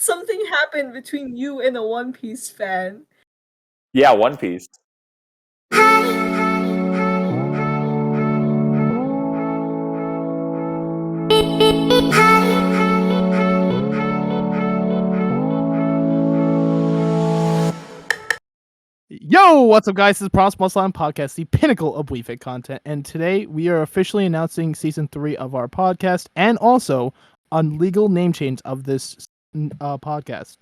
something happened between you and a One Piece fan. Yeah, One Piece. Yo, what's up, guys? This is Promise Muslim Podcast, the pinnacle of WeFit content. And today we are officially announcing season 3 of our podcast and also on legal name change of this podcast.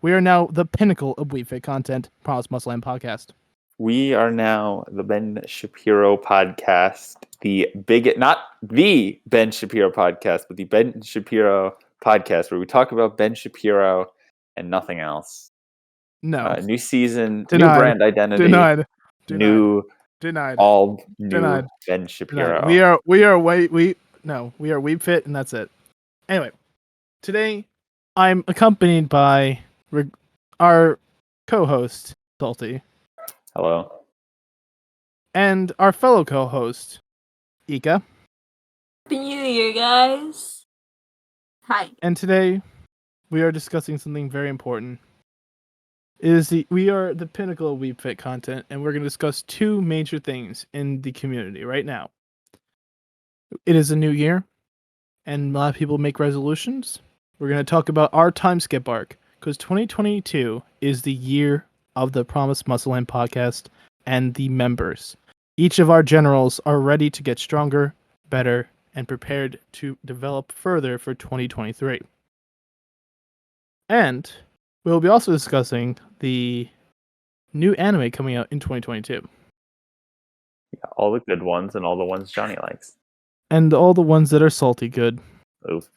We are now the pinnacle of WeFit content, Promise Muslim Podcast. We are now the Ben Shapiro podcast, not the Ben Shapiro podcast, but the Ben Shapiro podcast, where we talk about Ben Shapiro and nothing else. No. New season, Denied. new brand identity, Denied. Denied. All new Denied. Ben Shapiro. Denied. We are WeFit, and that's it. Anyway, today I'm accompanied by our co-host Salty. Hello. And our fellow co-host, Ika. Happy New Year, guys. Hi. And today, we are discussing something very important. We are the pinnacle of WeFit content, and we're going to discuss two major things in the community right now. It is a new year, and a lot of people make resolutions. We're going to talk about our time skip arc, because 2022 is the year of the Promise Muscle and podcast and the members. Each of our generals are ready to get stronger, better, and prepared to develop further for 2023. And we'll be also discussing the new anime coming out in 2022. Yeah, all the good ones and all the ones Johnny likes. And all the ones that are salty good. Oof.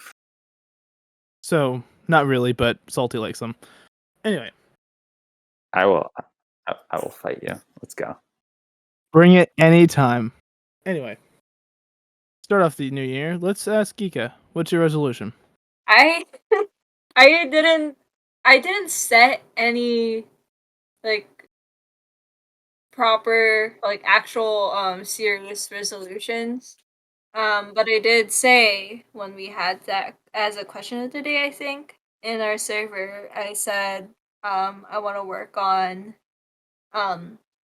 So, not really, but Salty likes them. Anyway. I will fight you. Let's go. Bring it anytime. Anyway. Start off the new year. Let's ask Geeka, what's your resolution? I didn't set any proper actual serious resolutions. But I did say when we had that as a question of the day, I think, in our server, I said I want to work on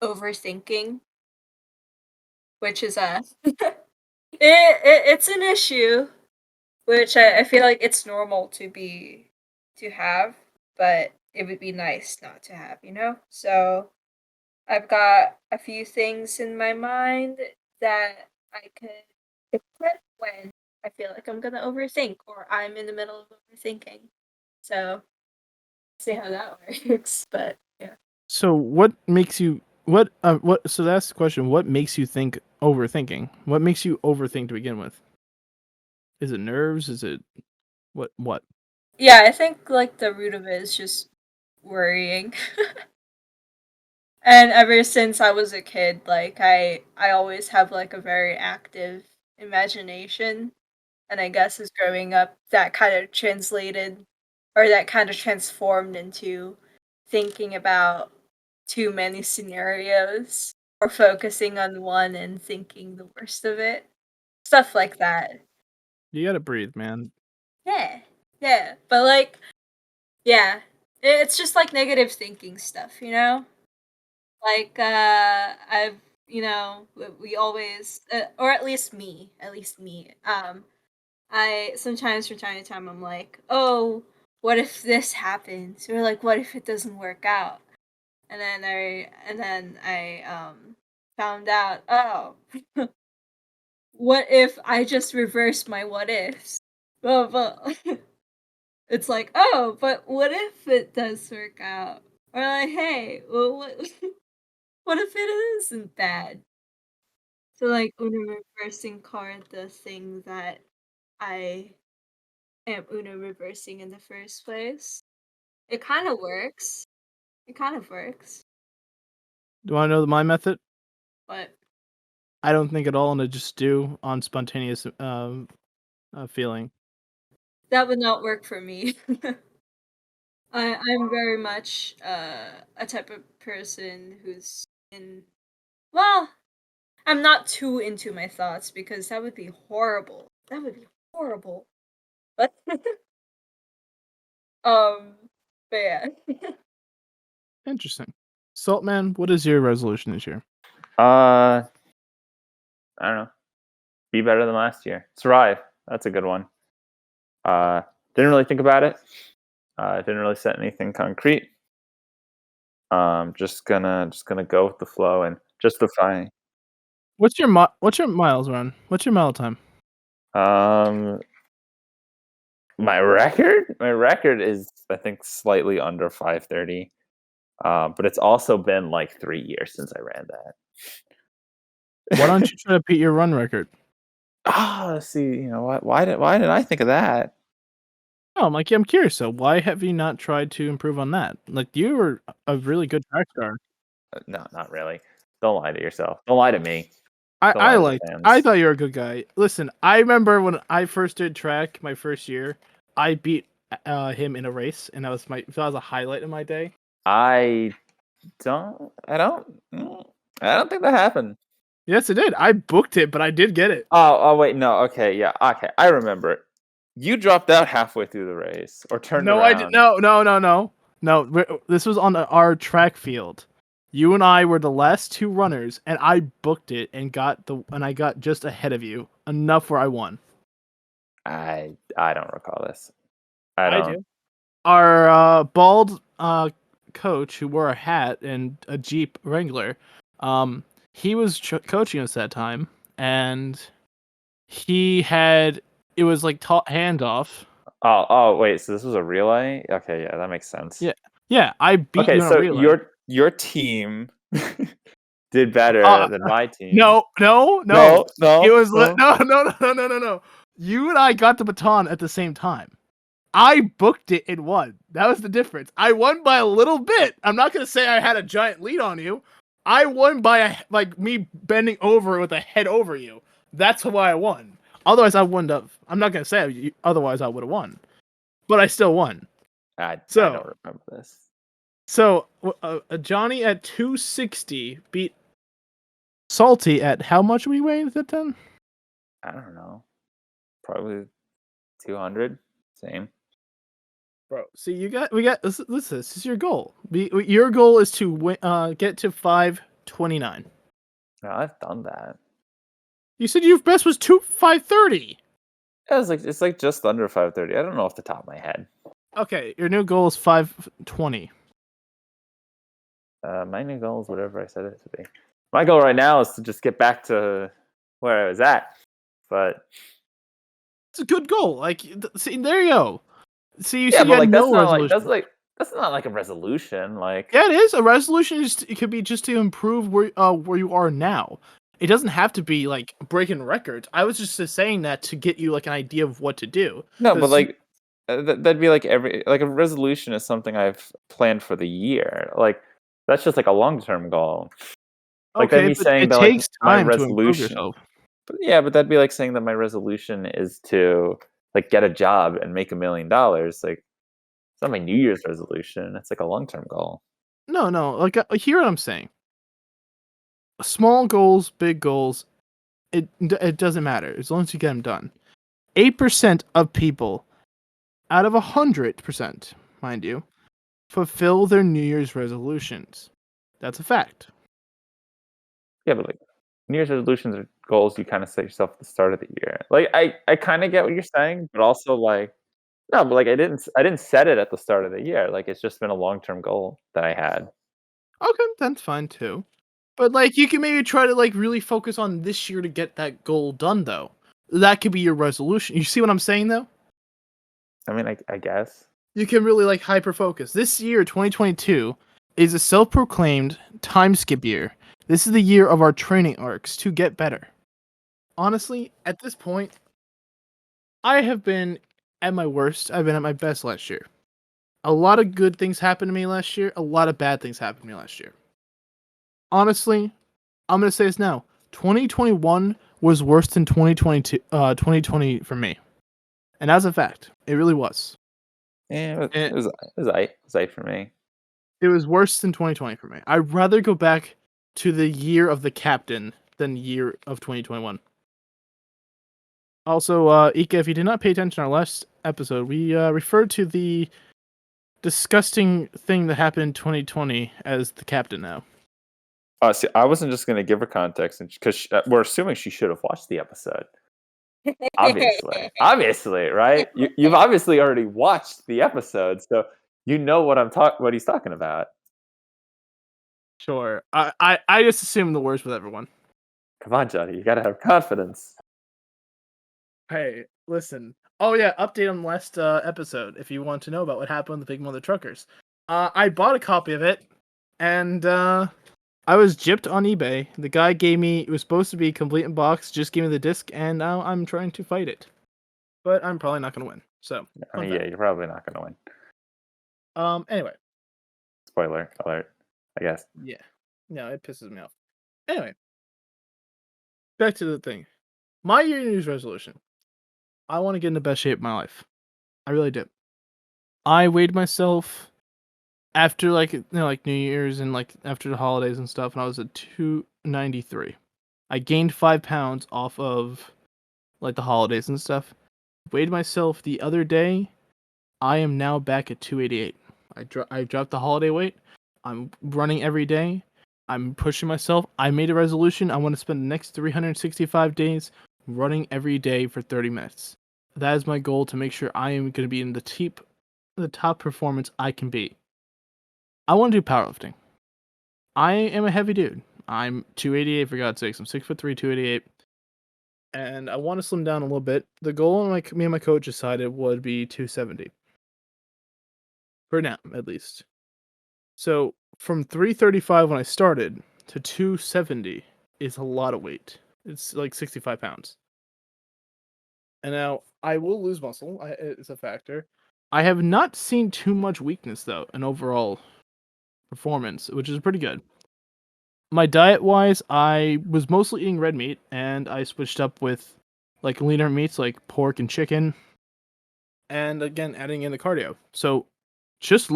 overthinking, which is it's an issue, which I feel like it's normal to have, but it would be nice not to have, you know? So I've got a few things in my mind that I could equip when I feel like I'm gonna overthink or I'm in the middle of overthinking. So see how that works. But yeah. So what makes you so that's the question, what makes you think overthinking? What makes you overthink to begin with? Is it nerves? Is it what? Yeah, I think the root of it is just worrying. And ever since I was a kid, I always have a very active imagination. And I guess as growing up that kind of translated or that kind of transformed into thinking about too many scenarios or focusing on one and thinking the worst of it. Stuff like that. You gotta breathe, man. Yeah. But yeah. It's just negative thinking stuff, you know? I've, we always, or at least me, I sometimes from time to time I'm like, oh, what if this happens? Or what if it doesn't work out? And then I found out, oh, what if I just reversed my what ifs? But it's oh, but what if it does work out? Or hey, well, what if it isn't bad? So Uno reversing card the thing that I am Uno reversing in the first place. It kind of works. Do you want to know my method? What? I don't think at all, and I just do on spontaneous feeling. That would not work for me. I'm very much a type of person who's well, I'm not too into my thoughts because that would be horrible. But But yeah. Interesting. Saltman, what is your resolution this year? I don't know. Be better than last year. Survive. That's a good one. Didn't really think about it. Didn't really set anything concrete. Just gonna go with the flow and just define. What's your miles run? What's your mile time? My record is I think slightly under 5:30. But it's also been like 3 years since I ran that. Why don't you try to beat your run record? See, why did I think of that? Oh, I'm curious. So why have you not tried to improve on that? Like you were a really good track star. No, not really. Don't lie to yourself. Don't lie to me. I Don't lie to the I fans. thought you were a good guy. Listen, I remember when I first did track my first year, I beat him in a race, and that was a highlight of my day. I don't think that happened. Yes, it did. I booked it, but I did get it. Oh wait, no, okay, yeah, okay, I remember it. You dropped out halfway through the race or turned No, around. I did. No. This was on our track field. You and I were the last two runners, and I booked it and I got just ahead of you, enough where I won. I don't recall this. I do. Our bald coach who wore a hat and a Jeep Wrangler, he was coaching us that time, and it was like handoff. Oh wait, so this was a relay? Okay, yeah, that makes sense. Yeah, I beat Okay, you in a so relay. your team did better than my team. No. No. It was no. You and I got the baton at the same time. I booked it and won. That was the difference. I won by a little bit. I'm not gonna say I had a giant lead on you. I won by me bending over with a head over you. That's why I won. Otherwise, I wouldn't have. I'm not gonna say otherwise I would have won, but I still won. I don't remember this. So Johnny at 260 beat Salty at how much we weighed at that time? I don't know. Probably 200. Same. Bro, see, we got this is your goal. Your goal is to get to 529. No, I've done that. You said your best was 530. Yeah, it's like just under 5:30. I don't know off the top of my head. Okay, your new goal is 520. My new goal is whatever I said it to be. My goal right now is to just get back to where I was at. But it's a good goal. Like, see, there you go. See, yeah, but like that's not like a resolution. Like, yeah, it is a resolution. It could be just to improve where you are now. It doesn't have to be like breaking records. I was just saying that to get you like an idea of what to do. no, but like that'd be like a resolution is something I've planned for the year. Like that's just like a long-term goal. Like okay, that'd be saying it that takes my time to improve resolution. yourself. But yeah, but that'd be like saying that my resolution is to like get a job and make $1 million. Like it's not my New Year's resolution. It's like a long-term goal. No. Like, hear what I'm saying. Small goals, big goals, it doesn't matter as long as you get them done. 8% of people out of 100%, mind you, fulfill their New Year's resolutions. That's a fact. Yeah, but like New Year's resolutions are goals you kind of set yourself at the start of the year. Like I kind of get what you're saying, but also like no, but like I didn't set it at the start of the year. Like it's just been a long-term goal that I had. Okay, that's fine too. But like you can maybe try to like really focus on this year to get that goal done though. That could be your resolution. You see what I'm saying though? I mean, I guess. You can really like hyper focus. This year, 2022, is a self-proclaimed time skip year. This is the year of our training arcs to get better. Honestly, at this point, I have been at my worst. I've been at my best last year. A lot of good things happened to me last year. A lot of bad things happened to me last year. Honestly, I'm going to say this now. 2021 was worse than 2020 for me. And that's a fact. It really was. Yeah, it was aight for me. It was worse than 2020 for me. I'd rather go back to the year of the captain than the year of 2021. Also, Ika, if you did not pay attention to our last episode, we referred to the disgusting thing that happened in 2020 as the captain now. See, I wasn't just going to give her context because we're assuming she should have watched the episode. Obviously, right? You've obviously already watched the episode, so you know what he's talking about. Sure. I just assume the worst with everyone. Come on, Johnny, you gotta have confidence. Hey, listen. Oh yeah, update on last episode if you want to know about what happened with the Big Mother Truckers. I bought a copy of it, and I was gypped on eBay. The guy gave me, it was supposed to be complete in box, just gave me the disc, and now I'm trying to fight it. But I'm probably not going to win. So, I mean, yeah, you're probably not going to win. Anyway. Spoiler alert, I guess. Yeah. No, it pisses me off. Anyway. Back to the thing. My New Year's resolution. I want to get in the best shape of my life. I really do. I weighed myself after like New Year's and like after the holidays and stuff, and I was at 293. I gained 5 pounds off of like the holidays and stuff. Weighed myself the other day. I am now back at 288. I dropped the holiday weight. I'm running every day. I'm pushing myself. I made a resolution. I want to spend the next 365 days running every day for 30 minutes. That is my goal, to make sure I am going to be in the top performance I can be. I want to do powerlifting. I am a heavy dude. I'm 288 for God's sakes. I'm 6'3", 288. And I want to slim down a little bit. The goal, me and my coach decided, would be 270. For now, at least. So, from 335 when I started to 270 is a lot of weight. It's like 65 pounds. And now, I will lose muscle. It's a factor. I have not seen too much weakness, though, in overall performance, which is pretty good. My diet-wise, I was mostly eating red meat, and I switched up with like leaner meats like pork and chicken, and again, adding in the cardio. So just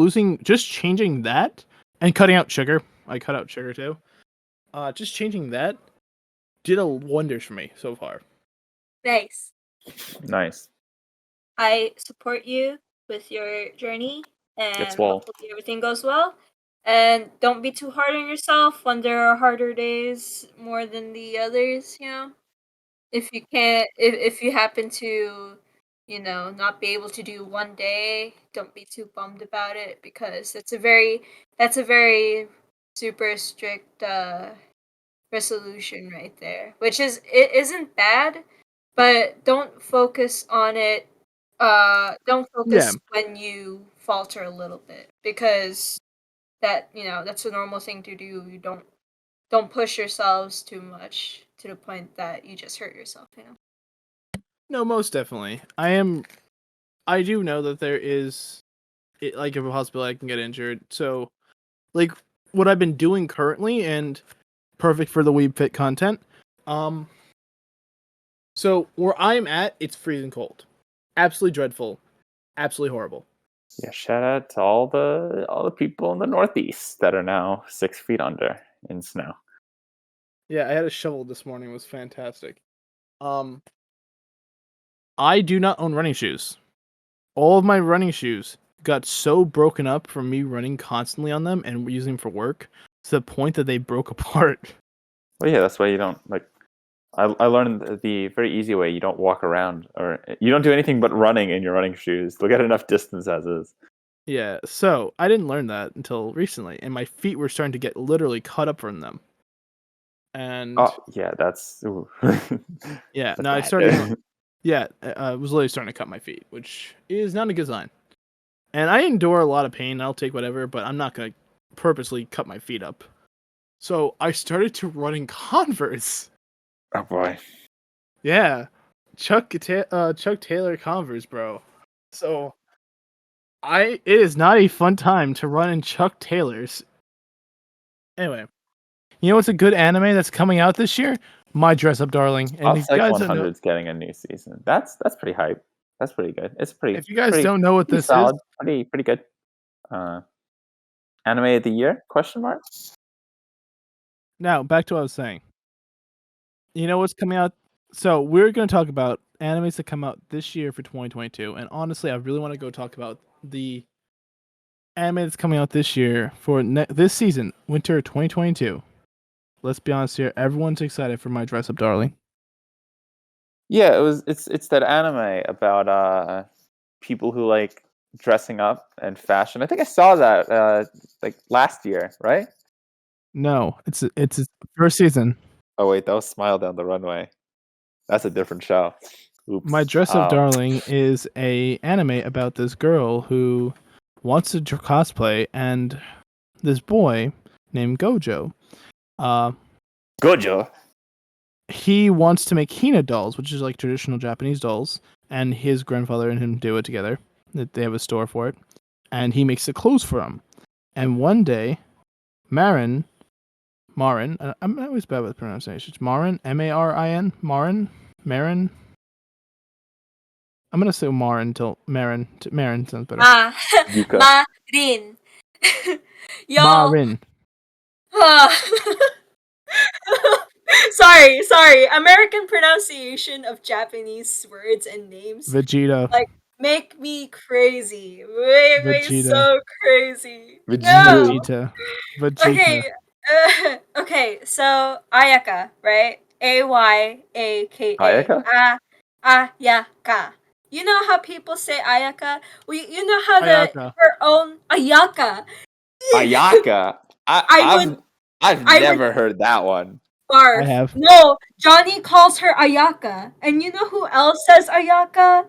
changing that, and cutting out sugar. I cut out sugar too. Just changing that did wonders for me so far. Nice. I support you with your journey, and well. hopefully everything goes well. And don't be too hard on yourself when there are harder days more than the others, you know? If you can't, if you happen to, not be able to do one day, don't be too bummed about it, because that's a very super strict resolution right there, which it isn't bad, but don't focus on it. Don't focus when you falter a little bit, because that's a normal thing to do. You don't push yourselves too much to the point that you just hurt yourself, No, most definitely. I do know that there is like a possibility I can get injured. So like what I've been doing currently, and perfect for the Weeb Fit content. So where I'm at, it's freezing cold. Absolutely dreadful. Absolutely horrible. Yeah, shout out to all the people in the Northeast that are now 6 feet under in snow. Yeah, I had a shovel this morning. It was fantastic. I do not own running shoes. All of my running shoes got so broken up from me running constantly on them and using them for work, to the point that they broke apart. Well, yeah, that's why you don't like. I learned the very easy way. You don't walk around, or you don't do anything but running in your running shoes. They'll get enough distance as is. Yeah, so I didn't learn that until recently, and my feet were starting to get literally cut up from them. And yeah, that's yeah, that's no, I bad. started. Yeah, I was literally starting to cut my feet, which is not a good sign. And I endure a lot of pain. I'll take whatever, but I'm not gonna purposely cut my feet up. So I started to run in Converse. Oh boy. Yeah, Chuck Taylor Converse, bro. So it is not a fun time to run in Chuck Taylors. Anyway, you know what's a good anime that's coming out this year? My Dress Up Darling. And if you guys don't know, 100's getting a new season. That's pretty hype. That's pretty good. It's pretty. If you guys pretty, don't know what this solid, is, pretty good. Anime of the year? Question mark. Now back to what I was saying. You know what's coming out? So we're going to talk about animes that come out this year for 2022. And honestly, I really want to go talk about the anime that's coming out this year for this season, winter 2022. Let's be honest here, everyone's excited for My Dress Up Darling. Yeah, it's that anime about people who like dressing up and fashion. I think I saw that like last year, right? No, it's its first season. Oh wait, that was Smile Down the Runway. That's a different show. Oops. My Dress Up Darling is a anime about this girl who wants to cosplay, and this boy named Gojo. Gojo. He wants to make Hina dolls, which is like traditional Japanese dolls, and his grandfather and him do it together. They have a store for it, and he makes the clothes for him. And one day, Marin, I'm always bad with pronunciations. Marin, Marin, Marin. I'm gonna say Marin till Marin. Marin sounds better. Yuka. Marin. Y'all. Marin. Sorry. American pronunciation of Japanese words and names Vegeta. like make me crazy. Make me Vegeta. so crazy. Vegeta. No. Vegeta. Okay. So Ayaka, right? Ayaka. Ayaka? Ayaka. You know how people say Ayaka? Well, you know how Ayaka. her own Ayaka. Ayaka. I've never heard that one. Barf. I have. No, Johnny calls her Ayaka. And you know who else says Ayaka?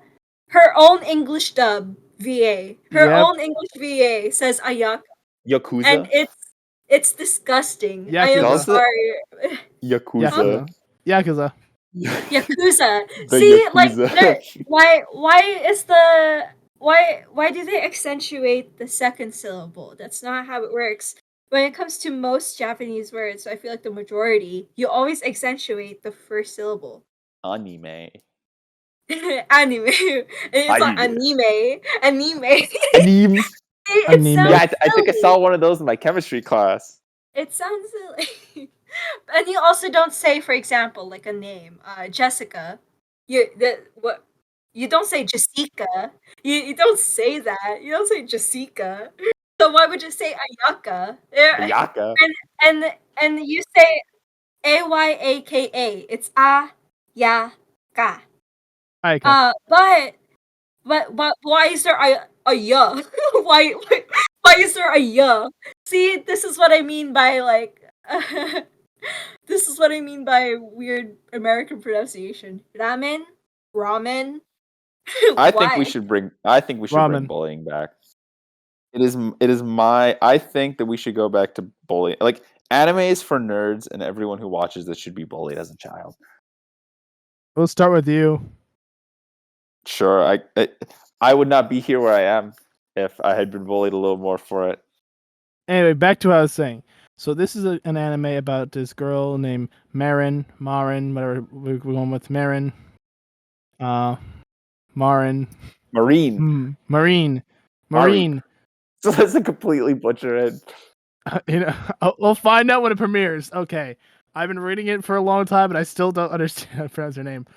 Her own English dub VA. Her Yep. own English VA says Ayaka. Yakuza. And it's disgusting. I am Yakuza. sorry. Yakuza. Yakuza. Yakuza. The See, Yakuza. like why do they accentuate the second syllable? That's not how it works. When it comes to most Japanese words, I feel like the majority, you always accentuate the first syllable. Anime. Anime. It's like anime. Anime. Anime. Yeah, I think I saw one of those in my chemistry class. It sounds silly. And you also don't say, for example, like a name, Jessica. You don't say Jessica. You don't say that. You don't say Jessica. So why would you say Ayaka? Ayaka. And you say Ayaka. It's Ayaka. Ayaka. But why is there a ya? why is there a ya? See, this is what I mean by like this is what I mean by weird American pronunciation. Ramen? I think we should bring Ramen. bullying back. It is my I think that we should go back to bullying. Like anime is for nerds and everyone who watches this should be bullied as a child. We'll start with you. Sure, I would not be here where I am if I had been bullied a little more for it. Anyway, back to what I was saying. So this is an anime about this girl named Marin, whatever we're going with, Marin. Marine. So that's a completely butcher it. We'll find out when it premieres. Okay, I've been reading it for a long time, and I still don't understand how to pronounce her name.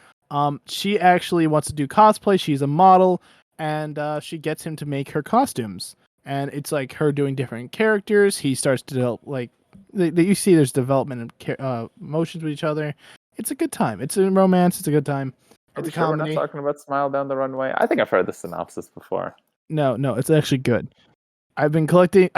She actually wants to do cosplay. She's a model, and she gets him to make her costumes. And it's like her doing different characters. He starts to develop like you see. There's development of emotions with each other. It's a good time. It's a romance. It's a good time. Are we sure we're not talking about Smile Down the Runway? I think I've heard the synopsis before. No, it's actually good. I've been collecting.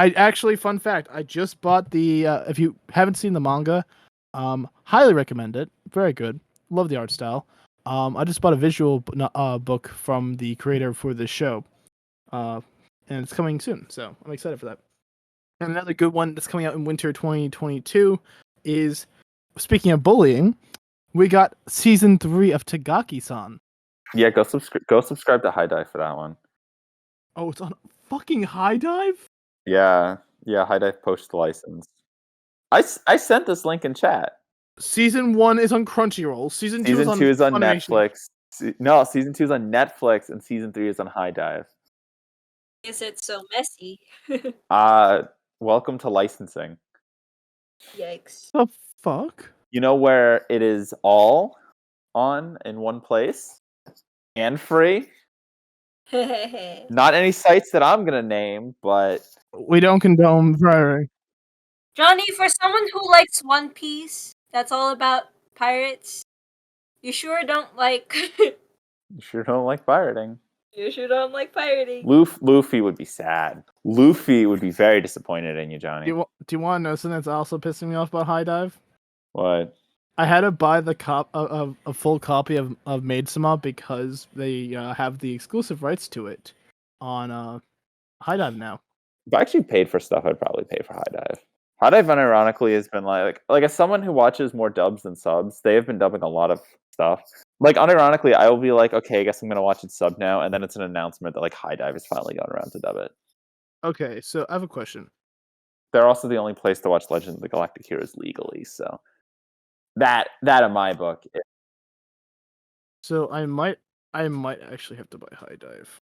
Fun fact, I just bought the. If you haven't seen the manga, highly recommend it. Very good. Love the art style. I just bought a visual book from the creator for this show, and it's coming soon. So I'm excited for that. And another good one that's coming out in winter 2022 is, speaking of bullying, we got season 3 of Tagaki-san. Yeah, go subscribe to High Dive for that one. Oh, it's on fucking High Dive? Yeah, High Dive post license. I sent this link in chat. Season 1 is on Crunchyroll. Season 2 is on Netflix. No, season 2 is on Netflix, and season 3 is on High Dive. Is it so messy? Welcome to licensing. Yikes. The fuck? You know where it is all on in one place and free? Not any sites that I'm gonna name, but We don't condone pirating. Johnny, for someone who likes One Piece, that's all about pirates. You sure don't like. you sure don't like pirating. You sure don't like pirating. Luffy would be sad. Luffy would be very disappointed in you, Johnny. Do you want to know something that's also pissing me off about High Dive? What? I had to buy the a full copy of Maid-sama because they have the exclusive rights to it on High Dive now. If I actually paid for stuff, I'd probably pay for High Dive. High Dive, unironically, has been like as someone who watches more dubs than subs, they have been dubbing a lot of stuff. Like, unironically, I will be like, okay, I guess I'm gonna watch it sub now, and then it's an announcement that like High Dive is finally going around to dub it. Okay, so I have a question. They're also the only place to watch Legend of the Galactic Heroes legally, so that in my book. So I might actually have to buy High Dive.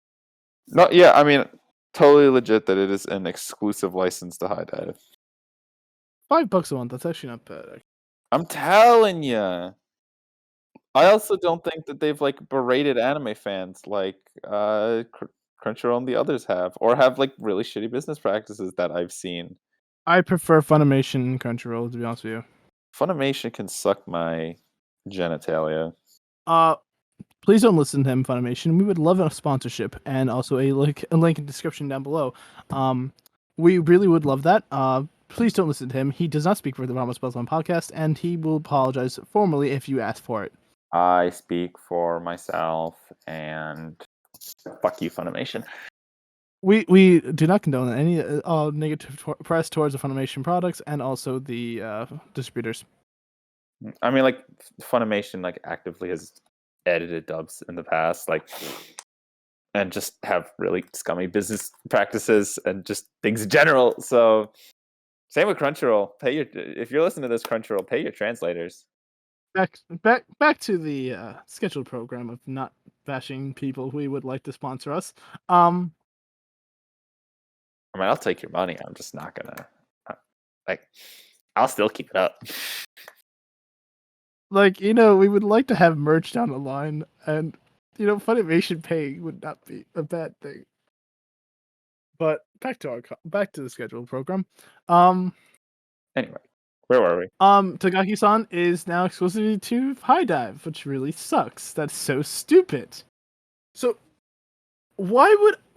No, yeah, I mean, totally legit that it is an exclusive license to High Dive. $5 a month. That's actually not bad. I'm telling you. I also don't think that they've like berated anime fans like Crunchyroll and the others have, or have like really shitty business practices that I've seen. I prefer Funimation and Crunchyroll, to be honest with you. Funimation can suck my genitalia. Please don't listen to him, Funimation. We would love a sponsorship and also a link in the description down below. We really would love that. Please don't listen to him. He does not speak for the Ramos Buzzline podcast, and he will apologize formally if you ask for it. I speak for myself, and fuck you, Funimation. We do not condone any negative press towards the Funimation products and also the distributors. I mean, like, Funimation like actively has edited dubs in the past, like, and just have really scummy business practices and just things in general. So, same with Crunchyroll. If you're listening to this, Crunchyroll, pay your translators. Back to the scheduled program of not bashing people who would like to sponsor us. I mean, I'll take your money. I'm just not gonna I'll still keep it up. Like, we would like to have merch down the line, and Funimation paying would not be a bad thing. But back to the scheduled program. Anyway, where were we? Tagaki-san is now exclusively to High Dive, which really sucks. That's so stupid. So why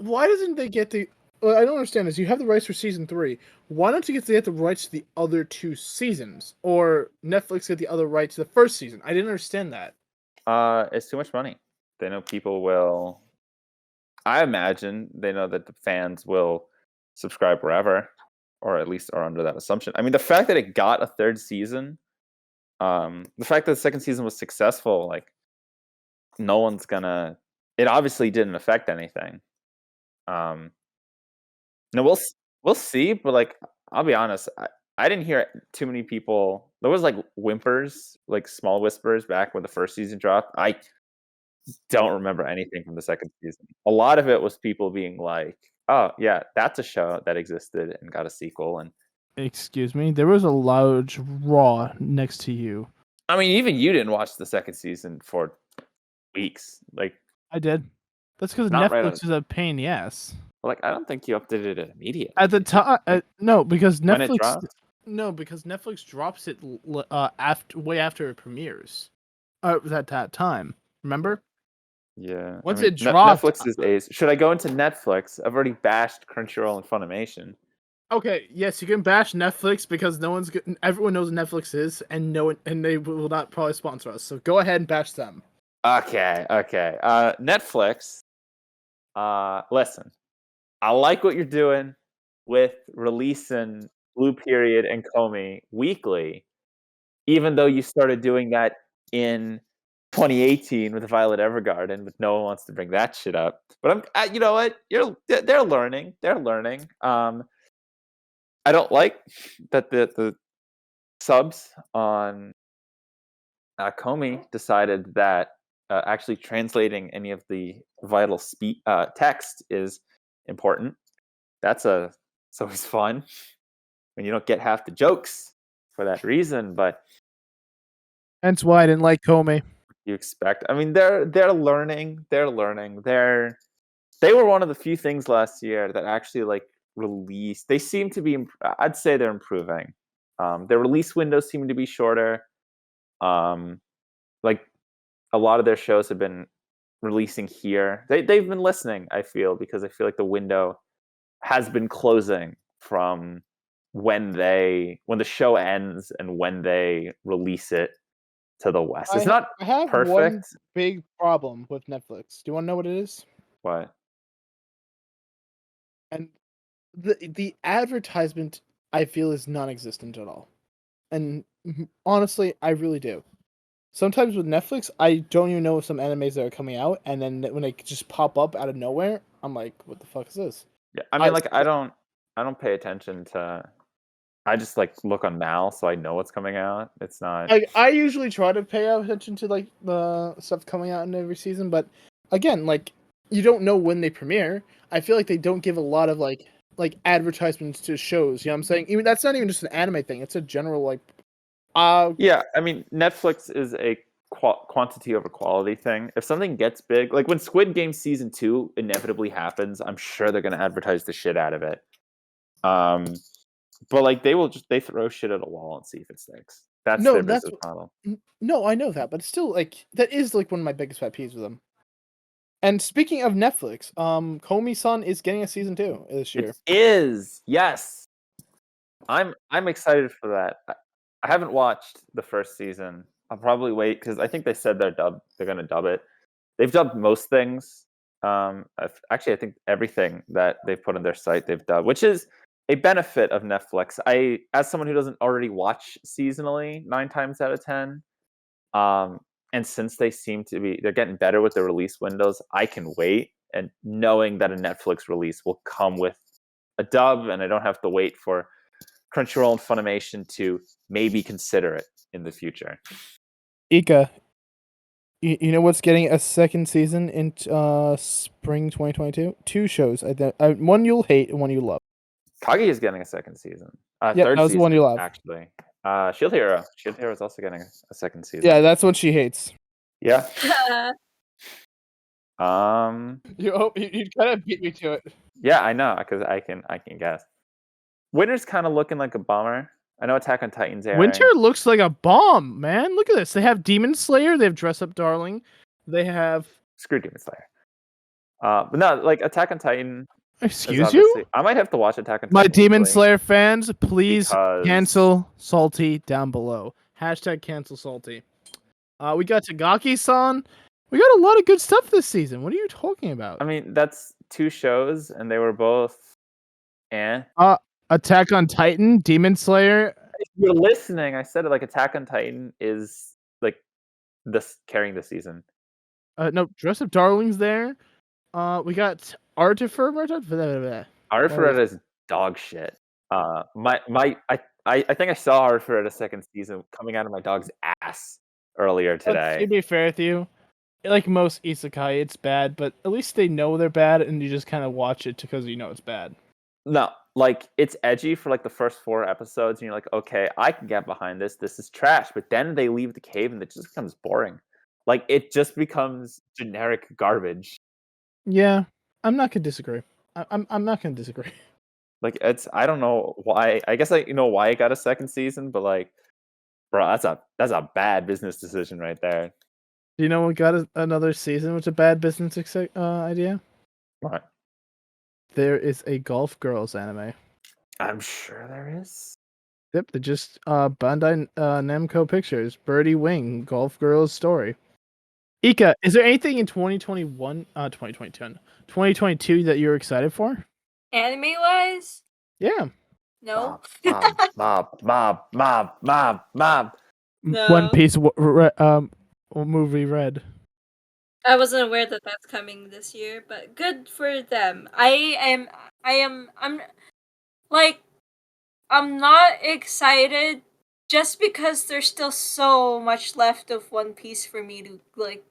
doesn't they get the? Well, I don't understand this. You have the rights for season 3. Why don't you get the rights to the other 2 seasons, or Netflix get the other rights to the first season? I didn't understand that. It's too much money. They know people will. I imagine they know that the fans will subscribe wherever, or at least are under that assumption. I mean, the fact that it got a 3rd season, the fact that the 2nd season was successful, like, no one's gonna. It obviously didn't affect anything. No, we'll see, but like, I'll be honest, I didn't hear too many people. There was like whimpers, like small whispers back when the 1st season dropped. I don't remember anything from the 2nd season. A lot of it was people being like, "Oh yeah, that's a show that existed and got a sequel." And excuse me, there was a large raw next to you. I mean, even you didn't watch the 2nd season for weeks. Like, I did. That's because Not Netflix right is a pain in the ass. like, I don't think you updated it immediately. At the time, no, because When it Netflix. dropped? No, because Netflix drops it way after it premieres. At that time, remember? Yeah. Once it dropped- Netflix is ace. Should I go into Netflix? I've already bashed Crunchyroll and Funimation. Okay, yes, you can bash Netflix because everyone knows what Netflix is, and they will not probably sponsor us. So go ahead and bash them. Okay. Netflix. Listen, I like what you're doing with releasing Blue Period and Comey weekly, even though you started doing that in 2018 with Violet Evergarden, but no one wants to bring that shit up. But you know what? They're learning. They're learning. I don't like that the subs on Comey decided that actually translating any of the vital text is important. It's always fun when you don't get half the jokes for that reason, but Hence why I didn't like Comey. you expect. I mean, they're learning. They're learning. they were one of the few things last year that actually like released. They seem to be. I'd say they're improving. Their release windows seem to be shorter. Like a lot of their shows have been releasing here. They've been listening. I feel because I feel like the window has been closing from when the show ends and when they release it to the West. It's not I have one perfect. big problem with Netflix. Do you want to know what it is? What? And the advertisement I feel is non-existent at all. And honestly, I really do. Sometimes with Netflix, I don't even know some animes that are coming out, and then when they just pop up out of nowhere, I'm like, "What the fuck is this?" Yeah, I mean, like I don't pay attention to. I just like look on Mal, so I know what's coming out. It's not. I usually try to pay attention to like the stuff coming out in every season, but again, like you don't know when they premiere. I feel like they don't give a lot of like advertisements to shows. You know what I'm saying? Even that's not even just an anime thing. It's a general like. Yeah, I mean, Netflix is a quantity over quality thing. If something gets big, like when Squid Game season 2 inevitably happens, I'm sure they're going to advertise the shit out of it. But like they throw shit at a wall and see if it sticks. That's their business model. No, I know that, but it's still like that is like one of my biggest pet peeves with them. And speaking of Netflix, Komi-san is getting a season 2 this year. It is, yes. I'm excited for that. I haven't watched the first season. I'll probably wait because I think they said they're going to dub it. They've dubbed most things. Actually, I think everything that they've put on their site they've dubbed, which is a benefit of Netflix. As someone who doesn't already watch seasonally 9 times out of 10, and since they're getting better with the release windows, I can wait, and knowing that a Netflix release will come with a dub, and I don't have to wait for Crunchyroll and Funimation to maybe consider it in the future. Ika, you know what's getting a second season in spring 2022? 2 shows. One you'll hate and one you love. Kagi is getting a second season. Yeah, third that was season, the one you love. actually. Shield Hero. Shield Hero is also getting a second season. Yeah, that's what she hates. Yeah. You kind of beat me to it. Yeah, I know, because I can guess. Winter's kind of looking like a bummer. I know Attack on Titan's airing. Winter looks like a bomb, man. Look at this. They have Demon Slayer. They have Dress Up Darling. They have Screw Demon Slayer. But no, like Attack on Titan. Excuse you? I might have to watch Attack on Titan. My Demon Slayer fans, please because... cancel Salty down below. # cancel Salty. We got Tagaki-san. We got a lot of good stuff this season. What are you talking about? I mean, that's 2 shows, and they were both Attack on Titan, Demon Slayer. If you're listening, I said it like Attack on Titan is like this carrying the season. No, Dress Up Darling's there. We got Artifer. Artifer is dog shit. I think I saw Artifer at a second season coming out of my dog's ass earlier today. To be fair with you, like most isekai, it's bad, but at least they know they're bad, and you just kind of watch it because you know it's bad. No, like it's edgy for like the first 4 episodes, and you're like, okay, I can get behind this. This is trash. But then they leave the cave, and it just becomes boring. Like it just becomes generic garbage. Yeah, I'm not gonna disagree. I'm not gonna disagree. Like I don't know why. I guess you know why it got a second season, but like, bro, that's a bad business decision right there. Do you know what got another season? Which a bad business idea? What? There is a Golf Girls anime. I'm sure there is. Yep, they just Bandai Namco Pictures, Birdie Wing, Golf Girls story. Ika, is there anything in 2022 that you're excited for? Anime wise? Yeah. No. Mob. No. One Piece movie read. I wasn't aware that that's coming this year, but good for them. I'm not excited just because there's still so much left of One Piece for me to like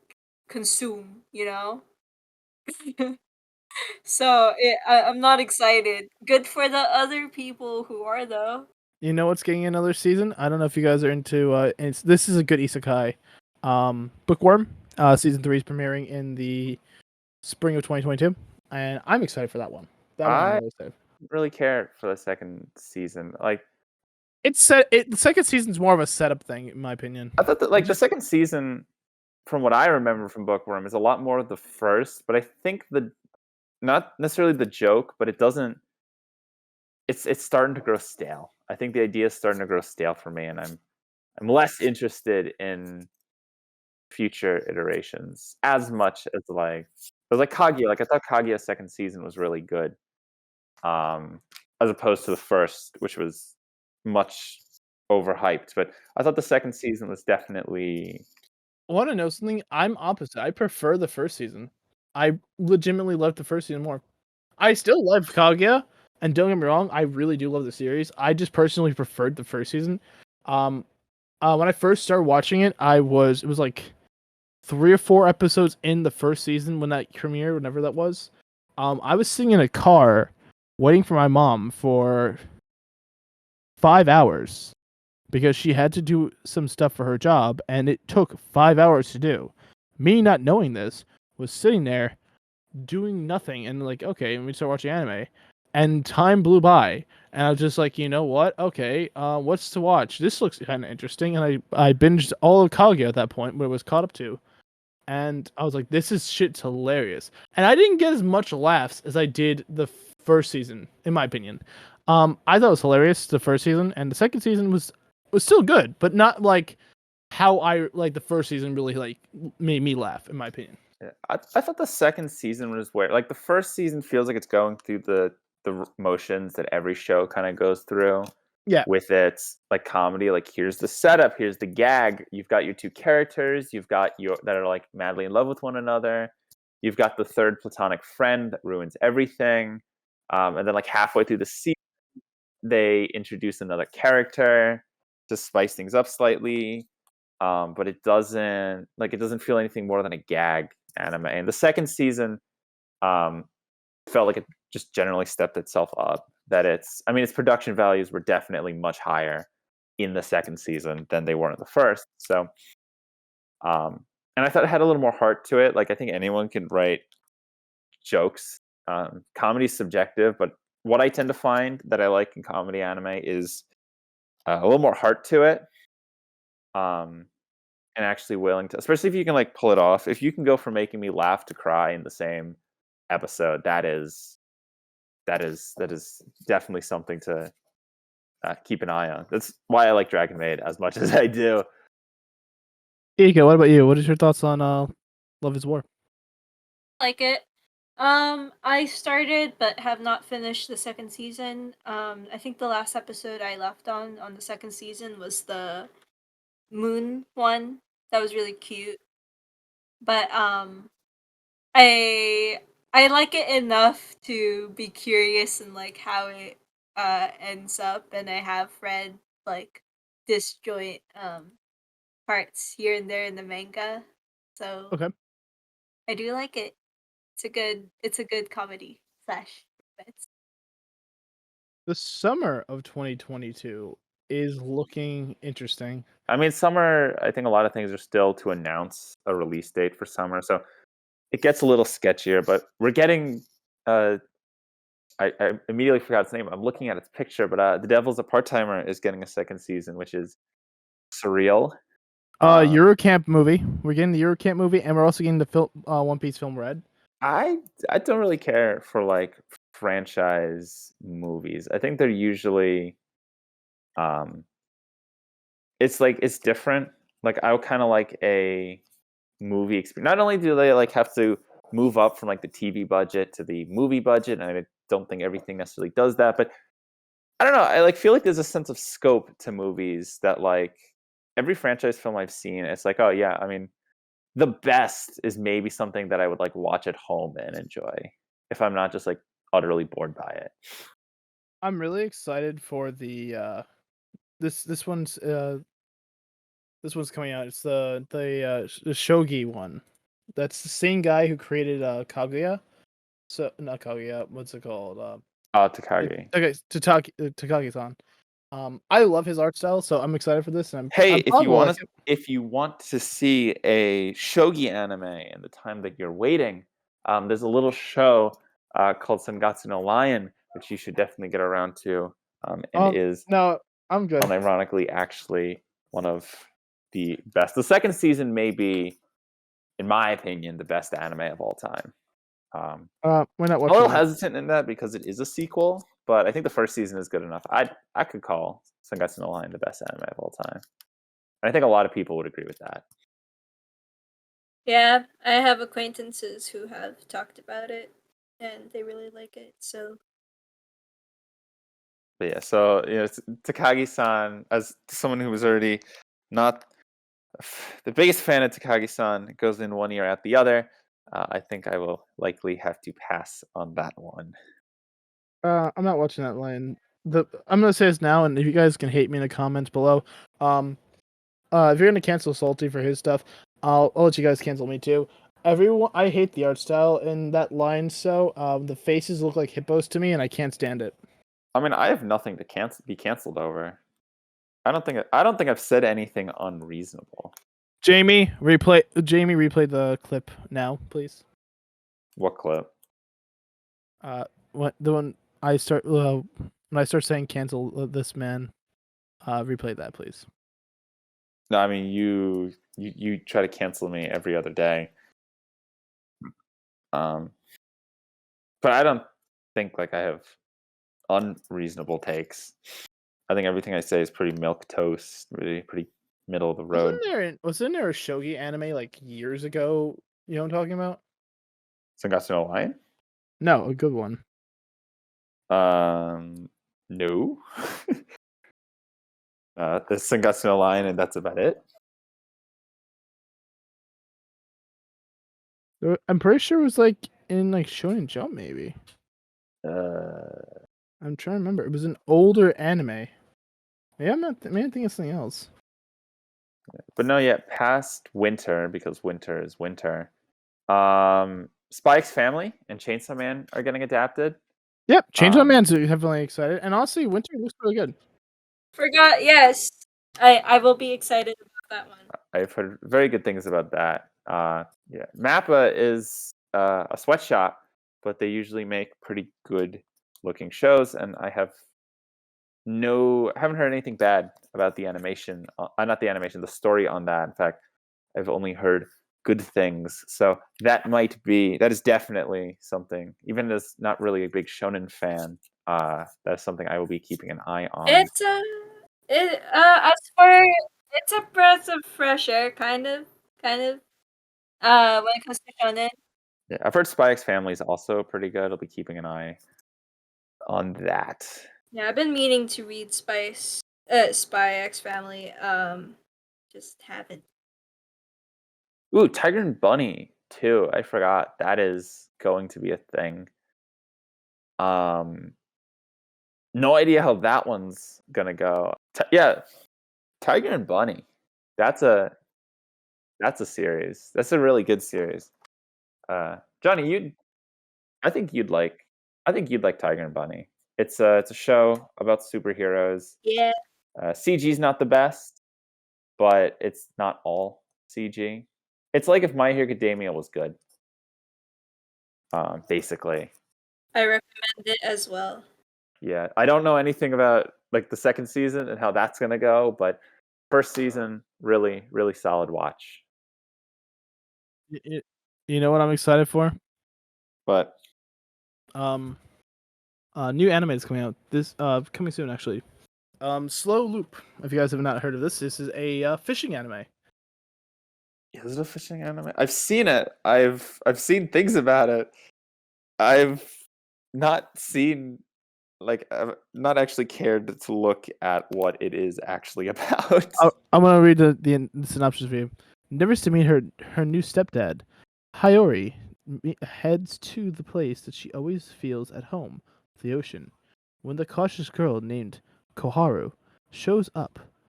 consume, you know? So I'm not excited. Good for the other people who are though. You know what's getting another season? I don't know if you guys are into this is a good isekai. Bookworm. Season 3 is premiering in the spring of 2022. and I'm excited for that one. That one I'm I really excited. really cared for the second season. Like, The second season's more of a setup thing, in my opinion. I thought that the second season, from what I remember from Bookworm, is a lot more of the first. But I think not necessarily the joke, but it doesn't. It's starting to grow stale. I think the idea is starting to grow stale for me, and I'm less interested in future iterations as much as like Kaguya. Like, I thought Kaguya's second season was really good, as opposed to the first, which was much overhyped. But I thought the second season was definitely. Want to know something? I'm opposite. I prefer the first season. I legitimately loved the first season more. I still love Kaguya, and don't get me wrong, I really do love the series. I just personally preferred the first season. Um, when I first started watching it, it was like 3 or 4 episodes in the first season when that premiered, whenever that was. I was sitting in a car waiting for my mom for 5 hours because she had to do some stuff for her job, and it took 5 hours to do. Me not knowing this was sitting there doing nothing, and like, okay, and we start watching anime, and time blew by, and I was just like, you know what? Okay, what's to watch? This looks kind of interesting, and I binged all of Kaguya at that point, where it was caught up to, and I was like, this is shit's hilarious, and I didn't get as much laughs as I did the first season, in my opinion. I thought it was hilarious the first season, and the second season was still good, but not like how I like the first season really like made me laugh, in my opinion. Yeah, I thought the second season was where, like, the first season feels like it's going through the motions that every show kind of goes through. Yeah. With its like comedy, like, here's the setup, here's the gag. You've got your two characters, you've got your that are like madly in love with one another. You've got the third platonic friend that ruins everything. And then, like, halfway through the season, they introduce another character to spice things up slightly. But it doesn't feel anything more than a gag anime. And the second season felt like it just generally stepped itself up. Its production values were definitely much higher in the second season than they were in the first. So, and I thought it had a little more heart to it. Like, I think anyone can write jokes. Comedy's subjective, but what I tend to find that I like in comedy anime is a little more heart to it. And actually willing to, especially if you can, like, pull it off. If you can go from making me laugh to cry in the same episode, that is definitely something to keep an eye on. That's why I like Dragon Maid as much as I do. Ika, what about you? What is your thoughts on Love is War? Like it. I started but have not finished the second season. I think the last episode I left on the second season was the moon one. That was really cute. But I like it enough to be curious and like how it ends up, and I have read like disjoint parts here and there in the manga. So Okay. I do like it. It's a good comedy slash romance. The summer of 2022 is looking interesting. I mean, summer, I think a lot of things are still to announce a release date for summer, so it gets a little sketchier. But we're getting. I immediately forgot its name. I'm looking at its picture, but The Devil's a Part-Timer is getting a second season, which is surreal. Eurocamp movie. We're getting the Eurocamp movie, and we're also getting the One Piece film Red. I don't really care for, like, franchise movies. I think they're usually, it's different. Like, I would kind of like a movie experience. Not only do they, like, have to move up from, like, the TV budget to the movie budget, and I don't think everything necessarily does that, but I don't know. I, like, feel like there's a sense of scope to movies that, like, every franchise film I've seen, it's like, oh yeah, I mean, the best is maybe something that I would, like, watch at home and enjoy if I'm not just, like, utterly bored by it. I'm really excited for the this one's coming out. It's the Shogi one. That's the same guy who created Kaguya. So not Kaguya. What's it called? Takagi. Okay, Takagi-san. I love his art style, so I'm excited for this. And Hey, I'm if you want to see a shogi anime in the time that you're waiting, there's a little show called Sangatsu no Lion, which you should definitely get around to, and is No, I'm good. unironically actually one of the best. The second season may be, in my opinion, the best anime of all time. We're not I'm a watching little that. hesitant in that because it is a sequel, but I think the first season is good enough. I could call Sangatsu no Lion the best anime of all time. And I think a lot of people would agree with that. Yeah, I have acquaintances who have talked about it, and they really like it. So But yeah, so Takagi-san, as someone who was already not the biggest fan of Takagi-san, goes in one ear out the other. I think I will likely have to pass on that one. I'm not watching that line. I'm gonna say this now, and if you guys can hate me in the comments below, if you're gonna cancel Salty for his stuff, I'll let you guys cancel me too. Everyone, I hate the art style in that line. So the faces look like hippos to me, and I can't stand it. I mean, I have nothing to be canceled over. I don't think I've said anything unreasonable. Jamie, replay the clip now, please. What clip? What the one I start when I start saying cancel this man, replay that, please. No, I mean you try to cancel me every other day. But I don't think like I have unreasonable takes. I think everything I say is pretty milquetoast, really pretty middle of the road. Wasn't there a shogi anime like years ago? You know what I'm talking about? Sangatsu no Lion? No, a good one. No. The Sangatsu no Lion, and that's about it. I'm pretty sure it was like in like Shonen Jump, maybe. I'm trying to remember. It was an older anime. Maybe I'm thinking of something else. But no, yet past winter, because winter is winter. Spy X Family and Chainsaw Man are getting adapted. Yep, Chainsaw Man's definitely excited, and honestly, Winter looks really good. forgot. Yes, I will be excited about that one. I've heard very good things about that. Yeah, Mappa is a sweatshop, but they usually make pretty good looking shows, and I haven't heard anything bad about the animation. Not the animation, the story on that. In fact, I've only heard good things. So that is definitely something. Even as not really a big shonen fan, that's something I will be keeping an eye on. It's it's a breath of fresh air, kind of. When it comes to shonen. Yeah, I've heard Spy X Family is also pretty good. I'll be keeping an eye on that. Yeah, I've been meaning to read Spy X Family. Just haven't. Ooh, Tiger and Bunny too. I forgot that is going to be a thing. No idea how that one's gonna go. Yeah, Tiger and Bunny. That's a series. That's a really good series. Johnny, I think you'd like Tiger and Bunny. It's a show about superheroes. Yeah. CG's not the best, but it's not all CG. It's like if My Hero Academia was good. Basically. I recommend it as well. Yeah, I don't know anything about like the second season and how that's gonna go, but first season really, really solid watch. You know what I'm excited for? But new anime is coming out this coming soon actually. Slow Loop. If you guys have not heard of this is a fishing anime. Is it a fishing anime? I've seen it. I've seen things about it. I've not seen I've not actually cared to look at what it is actually about. I'm gonna read the synopsis for you. Nervous to meet her new stepdad, Hayori heads to the place that she always feels at home, the ocean. When the cautious girl named Koharu shows up,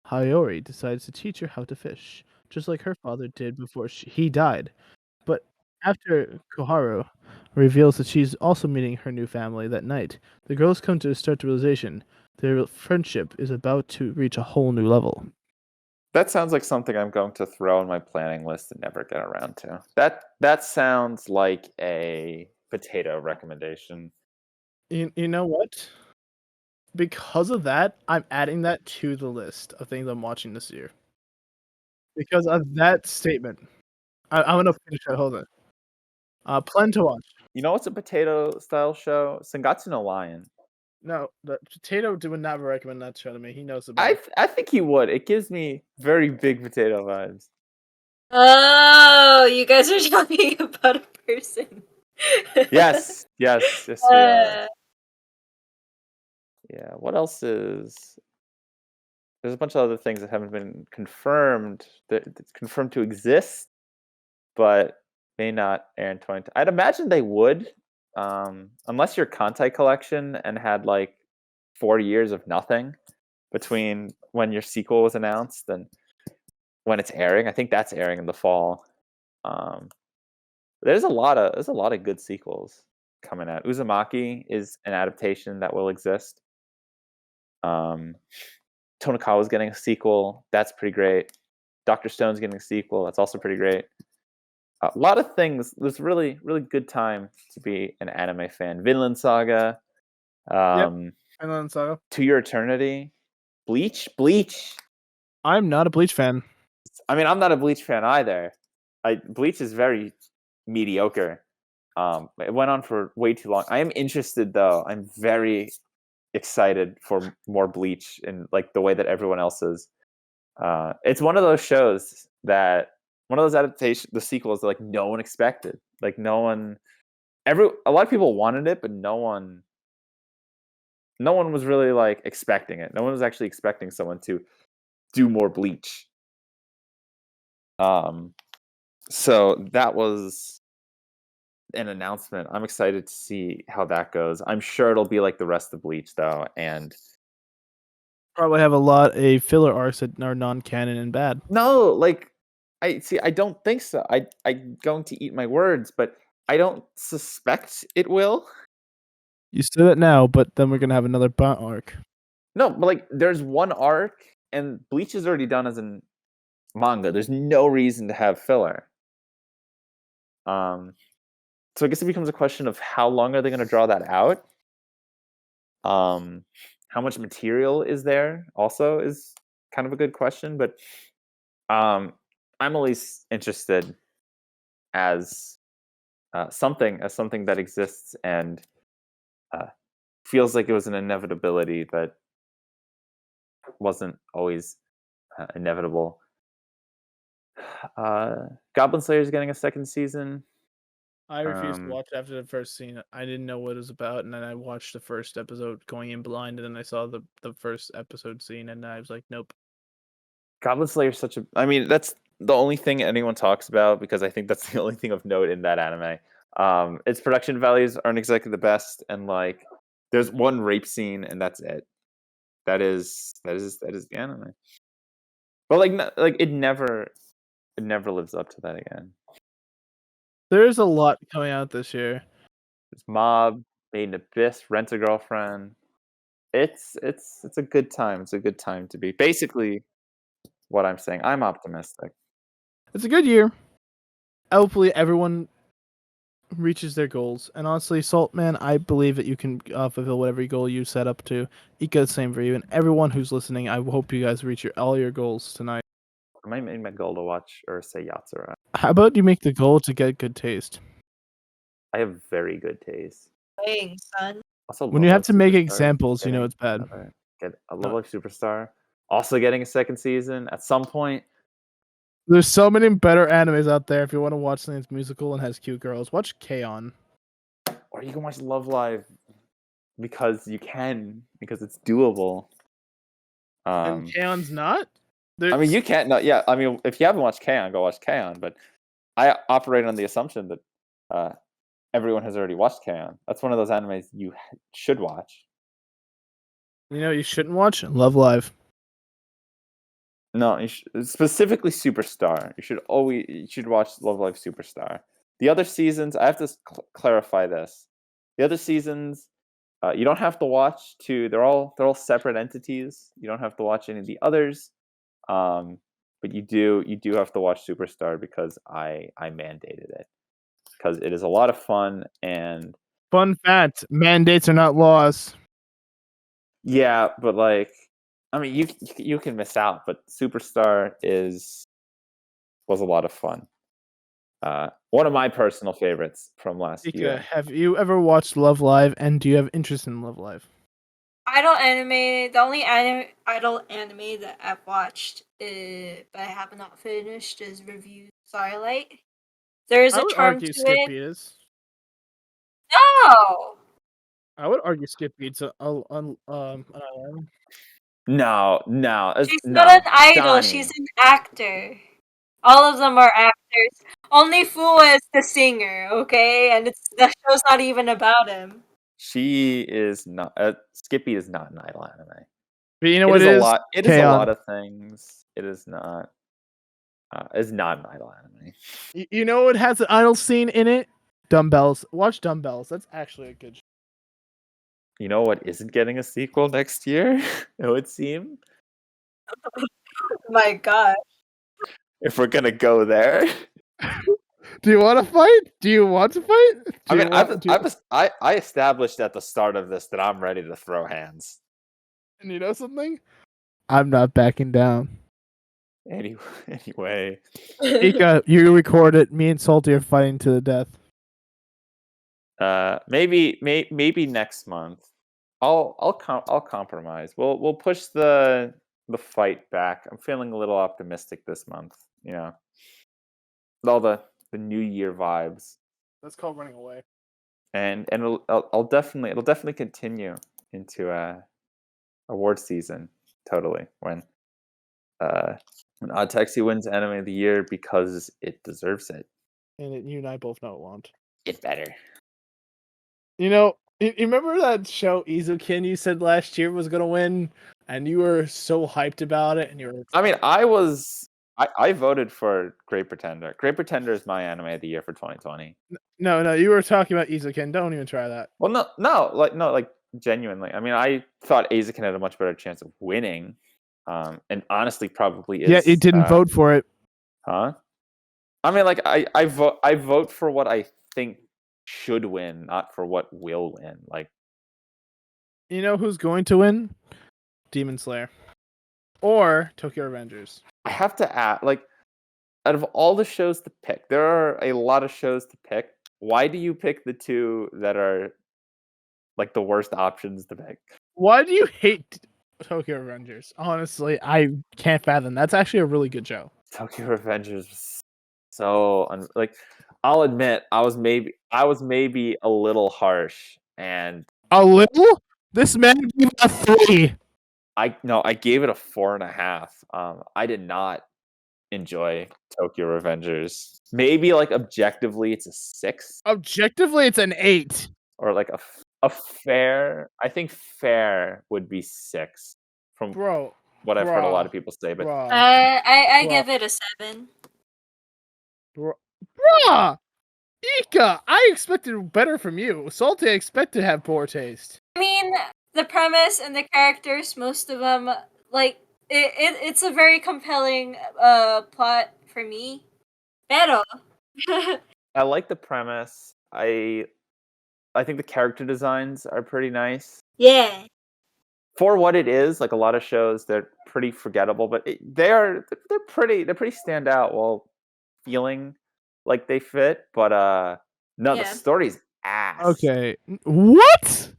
Hayori decides to teach her how to fish, just like her father did before he died. But after Koharu reveals that she's also meeting her new family that night, the girls come to start the realization their friendship is about to reach a whole new level. That sounds like something I'm going to throw on my planning list and never get around to. That sounds like a potato recommendation. You know what? Because of that, I'm adding that to the list of things I'm watching this year. Because of that statement. I'm gonna finish it. Hold on. Plan to watch. You know what's a potato style show? Sangatsu no Lion. No, the potato would never recommend that show to me. He knows about it. I think he would. It gives me very big potato vibes. Oh, you guys are talking about a person. Yes, we are. Uh, Yeah. What else is? There's a bunch of other things that haven't been confirmed that's confirmed to exist, but may not air in 20. I'd imagine they would, unless your Kantai collection and had like 4 years of nothing between when your sequel was announced and when it's airing. I think that's airing in the fall. There's a lot of good sequels coming out. Uzumaki is an adaptation that will exist. Tonikawa's getting a sequel. That's pretty great. Dr. Stone's getting a sequel. That's also pretty great. A lot of things. There's really, really good time to be an anime fan. Vinland Saga. And then Saga. To Your Eternity. Bleach. I'm not a Bleach fan. I mean, I'm not a Bleach fan either. Bleach is very mediocre. It went on for way too long. I am interested though. I'm very excited for more Bleach in like the way that everyone else is. It's one of those shows that one of those adaptations, the sequels that like no one expected. Like a lot of people wanted it, but no one was really like expecting it. No one was actually expecting someone to do more Bleach. So that was an announcement. I'm excited to see how that goes. I'm sure it'll be like the rest of Bleach though, and Probably have a lot of filler arcs that are non-canon and bad. no, like I don't think so. I'm going to eat my words, but I don't suspect it will. You say that now, but then we're gonna have another bunt arc. No, but like there's one arc and Bleach is already done as a manga. There's no reason to have filler. So I guess it becomes a question of how long are they going to draw that out? How much material is there also is kind of a good question, but I'm at least interested as something that exists and feels like it was an inevitability that wasn't always inevitable. Goblin Slayer is getting a second season. I refused to watch after the first scene. I didn't know what it was about, and then I watched the first episode going in blind, and then I saw the first episode scene, and I was like, nope. Goblin Slayer is I mean, that's the only thing anyone talks about because I think that's the only thing of note in that anime. Its production values aren't exactly the best, and like, there's one rape scene, and that's it. That is the anime. But it never lives up to that again. There's a lot coming out this year. There's Mob, Made in Abyss, Rent a Girlfriend. It's a good time. It's a good time to be. Basically, what I'm saying. I'm optimistic. It's a good year. Hopefully, everyone reaches their goals. And honestly, Saltman, I believe that you can fulfill whatever goal you set up to. Ika, the same for you. And everyone who's listening, I hope you guys reach all your goals tonight. I might make my goal to watch or say Yatsura. How about you make the goal to get good taste? I have very good taste. Dang, son. Also, When you have to make examples, you know it's bad. Get a Love Life Superstar. Also getting a second season at some point. There's so many better animes out there. If you want to watch something that's musical and has cute girls, watch K-On! Or you can watch Love Live because it's doable. And K-On's not? I mean, you can't. No, yeah. I mean, if you haven't watched K-On!, go watch K-On!. But I operate on the assumption that everyone has already watched K-On!. That's one of those animes you should watch. You know, you shouldn't watch Love Live. No, specifically Superstar. You should watch Love Live Superstar. The other seasons, I have to clarify this. The other seasons, you don't have to watch they're all separate entities. You don't have to watch any of the others. But you do have to watch Superstar because I mandated it. because it is a lot of fun. And Fun fact: mandates are not laws. yeah, but like, I mean, you can miss out, but Superstar was a lot of fun. One of my personal favorites from last Ika, year. have you ever watched Love Live, and do you have interest in Love Live? Idol anime. The only idol anime that I've watched, but I have not finished, is Review Starlight. There is I a would charm argue to Skip it. Beat is. No, I would argue Skip Beat's No, she's no, not an idol. Johnny. She's an actor. All of them are actors. Only Fu is the singer, okay? And the show's not even about him. She is not. Skippy is not an idol anime. But you know It what is it a is? lot. It is a lot of things. It is not. It's not an idol anime. You know what has an idol scene in it? Dumbbells. Watch Dumbbells. That's actually a good show. You know what isn't getting a sequel next year? It would seem. My God. If we're gonna go there, Do you want to fight? Do you want to fight? I mean, I established at the start of this that I'm ready to throw hands. And you know something? I'm not backing down. Anyway, Ika, you record it. Me and Salty are fighting to the death. maybe next month. I'll compromise. We'll push the fight back. I'm feeling a little optimistic this month. You know, with all the New Year vibes. That's called running away. And it'll definitely continue into award season. Totally when Odd Taxi wins Anime of the Year because it deserves it. And you and I both know it won't. It better. You know, you remember that show Izukin you said last year was gonna win, and you were so hyped about it, and you were. I mean, I voted for Great Pretender. Great Pretender is my Anime of the Year for 2020. No, you were talking about Izukin. Don't even try that. Well, no, genuinely. I mean, I thought Azakin had a much better chance of winning, and honestly, probably is. Yeah, it didn't vote for it. Huh? I mean, like I vote for what I think should win, not for what will win. Like, You know who's going to win? Demon Slayer. Or Tokyo Revengers. I have to add, like, out of all the shows to pick, there are a lot of shows to pick. Why do you pick the two that are like the worst options to pick? Why do you hate Tokyo Revengers? Honestly, I can't fathom. That's actually a really good show. Tokyo Revengers was so like, I'll admit I was maybe a little harsh, and A little? This man gave a 3. I gave it a 4.5. I did not enjoy Tokyo Revengers. Maybe like objectively it's a 6, Objectively, it's an 8. or like a fair. I think fair would be 6 from what I've heard a lot of people say. But I give it a 7. Bruh! Ika, I expected better from you. Salty, I expected to have poor taste. I mean, the premise and the characters, most of them, like, it's a very compelling plot for me. Pero. I like the premise. I think the character designs are pretty nice. Yeah. For what it is, like a lot of shows, they're pretty forgettable, but they're pretty stand out while feeling like they fit. But no, the story's ass. Okay. What?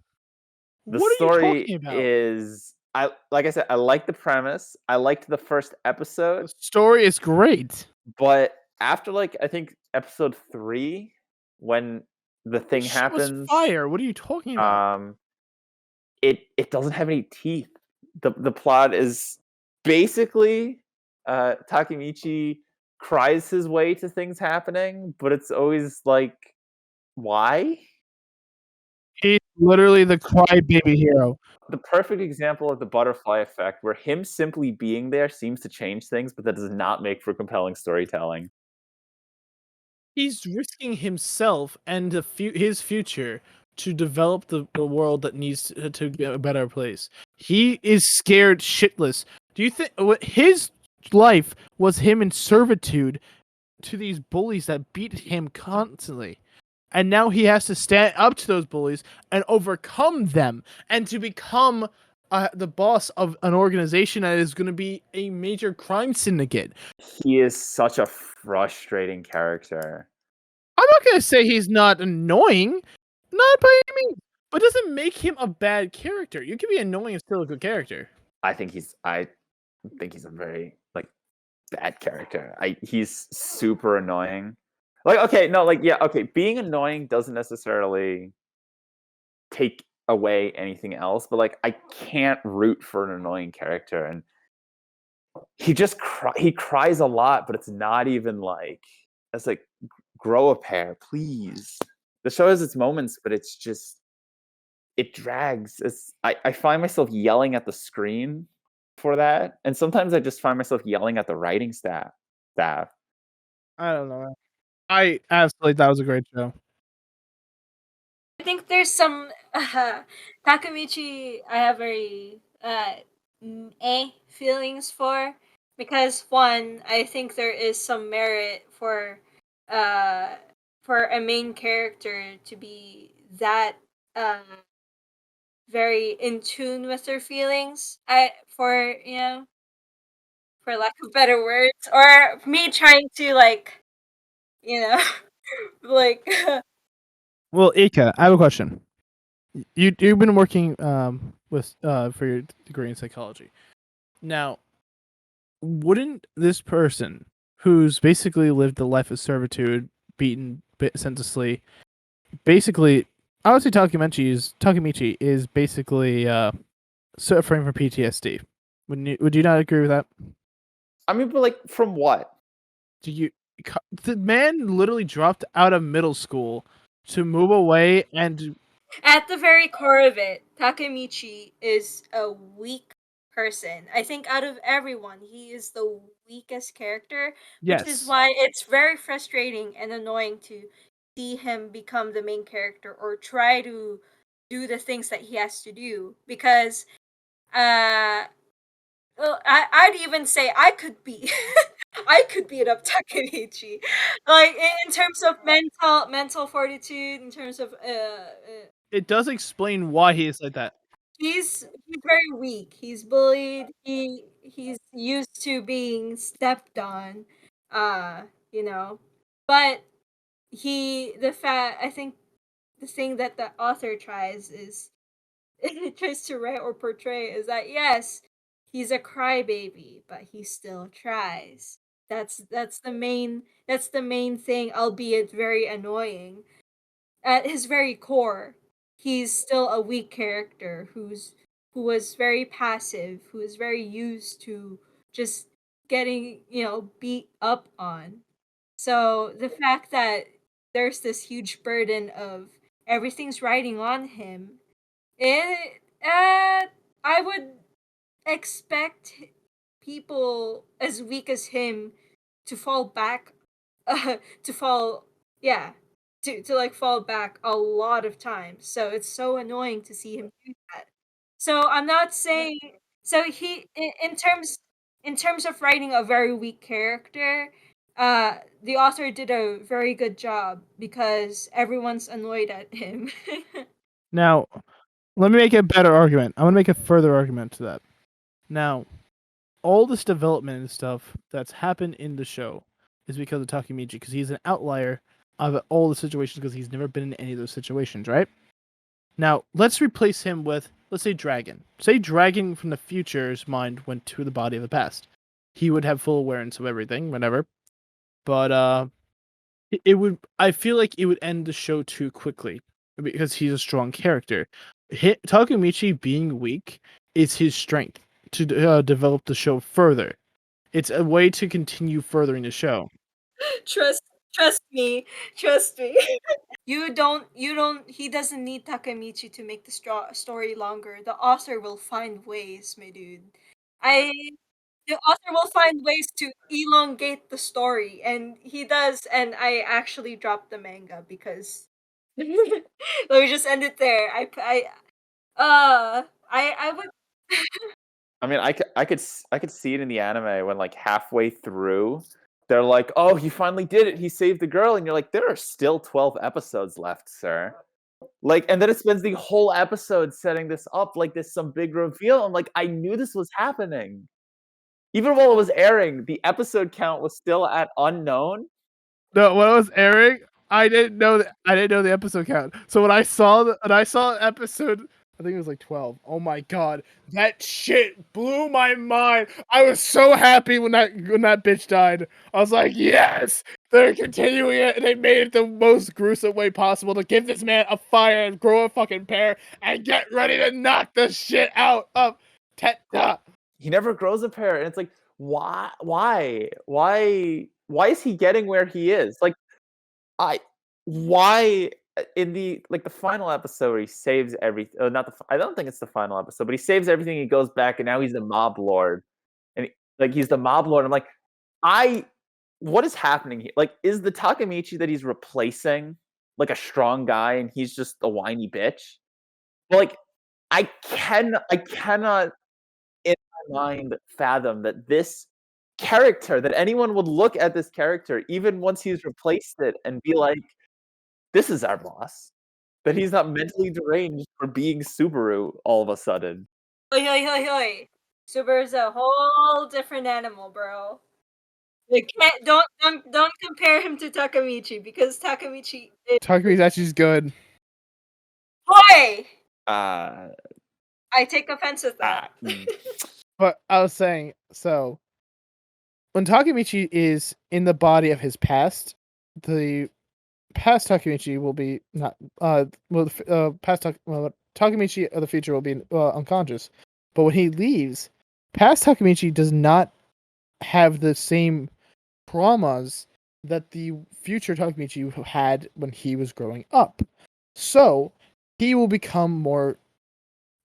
The What story are you talking about? is, like I said, I like the premise. I liked the first episode. The story is great. But after, like, I think episode 3, when the thing happens, was fire. What are you talking about? It doesn't have any teeth. The plot is basically Takemichi cries his way to things happening, but it's always like, why? He's literally the crybaby hero. The perfect example of the butterfly effect, where him simply being there seems to change things, but that does not make for compelling storytelling. He's risking himself and his future to develop the world that needs to get a better place. He is scared shitless. Do you think his life was him in servitude to these bullies that beat him constantly? And now he has to stand up to those bullies and overcome them, and to become the boss of an organization that is going to be a major crime syndicate. He is such a frustrating character. I'm not going to say he's not annoying, not by any means, but it doesn't make him a bad character. You can be annoying and still a good character. I think he's a very bad character. He's super annoying. Being annoying doesn't necessarily take away anything else, but I can't root for an annoying character, and he cries a lot, but it's not even it's grow a pair, please. The show has its moments, but it's just it drags. I find myself yelling at the screen for that, and sometimes I just find myself yelling at the writing staff. I don't know. I absolutely thought it was a great show. I think there's some Takemichi I have very feelings because one, I think there is some merit for a main character to be that very in tune with their feelings. For lack of better words, or me trying to you know like Well, Ika, I have a question. You've been working with for your degree in psychology. Now, wouldn't this person who's basically lived the life of servitude, beaten senselessly, basically, I would say Takemichi is basically suffering from PTSD. Would you not agree with that? I mean, but from what? The man literally dropped out of middle school to move away, and at the very core of it, Takemichi is a weak person. I think out of everyone, he is the weakest character, which is why it's very frustrating and annoying to see him become the main character or try to do the things that he has to do. Because, I'd even say I could be. I could beat up Takemichi, in terms of mental fortitude, in terms of it does explain why he is like that. he's very weak. He's bullied. He's used to being stepped on, you know. But I think the thing that the author tries is tries to write or portray is that yes, he's a crybaby, but he still tries. That's the main thing, albeit very annoying. At his very core, he's still a weak character who was very passive, who is very used to just getting, beat up on. So the fact that there's this huge burden of everything's riding on him, I would expect people as weak as him to fall back, to fall, yeah, to fall back a lot of times. So it's so annoying to see him do that. So I'm not saying so in terms of writing a very weak character, the author did a very good job because everyone's annoyed at him. Now, let me make a better argument. I want to make a further argument to that. Now, all this development and stuff that's happened in the show is because of Takemichi, because he's an outlier of all the situations because he's never been in any of those situations, right? Now, let's replace him with, let's say, Dragon. Say Dragon from the future's mind went to the body of the past. He would have full awareness of everything, whatever. But it would. I feel like it would end the show too quickly because he's a strong character. Takemichi being weak is his strength to develop the show further. It's a way to continue furthering the show. Trust me. You don't he doesn't need Takemichi to make the story longer. The author will find ways, my dude. I The author will find ways to elongate the story, and he does, and I actually dropped the manga because let me just end it there. I would I mean, I could see it in the anime when halfway through, they're like, "Oh, he finally did it. He saved the girl." And you're like, "There are still 12 episodes left, sir." Like, and then it spends the whole episode setting this up like this some big reveal. I'm like, I knew this was happening. Even while it was airing, the episode count was still at unknown. No, when it was airing, I didn't know that. I didn't know the episode count. So when I saw episode, I think it was like 12. Oh my god, that shit blew my mind. I was so happy when that bitch died. I was like, yes, they're continuing it, and they made it the most gruesome way possible to give this man a fire and grow a fucking pair and get ready to knock the shit out of Teta. He never grows a pair, and it's like, why is he getting where he is? Like, why in the final episode where he saves everything? Not the. I don't think it's the final episode, but he saves everything. He goes back, and now he's the mob lord, and he's the mob lord. I'm like, what is happening here? Like, is the Takamichi that he's replacing like a strong guy, and he's just a whiny bitch? But like, I cannot in my mind fathom that this character, that anyone would look at this character, even once he's replaced it, and be like, "This is our boss." That he's not mentally deranged for being Subaru all of a sudden. Oi, oi, oi, oi. Subaru's a whole different animal, bro. You can't don't compare him to Takamichi because Takamichi is Takami's actually good. Oi! Uh, I take offense with that. But I was saying, so when Takamichi is in the body of his past, the past Takamichi will be not Takamichi of the future will be unconscious. But when he leaves, past Takamichi does not have the same traumas that the future Takamichi had when he was growing up. So he will become more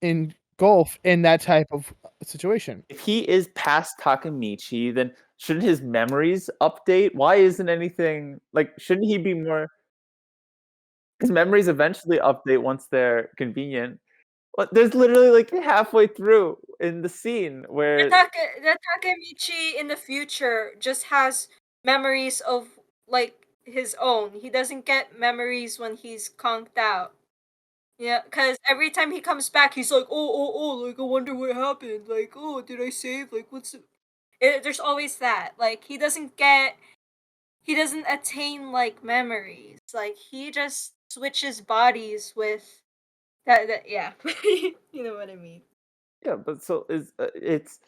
engulfed in that type of situation. If he is past Takamichi, then shouldn't his memories update? Why isn't anything like? Shouldn't he be more? His memories eventually update once they're convenient. But there's literally like halfway through in the scene where The Takamichi in the future just has memories of like his own. He doesn't get memories when he's conked out. Yeah, because every time he comes back, he's like, like, I wonder what happened. Like, oh, did I save? Like, there's always that. Like, he doesn't attain, like, memories. Like, he just switches bodies with yeah. You know what I mean. yeah, but so is it's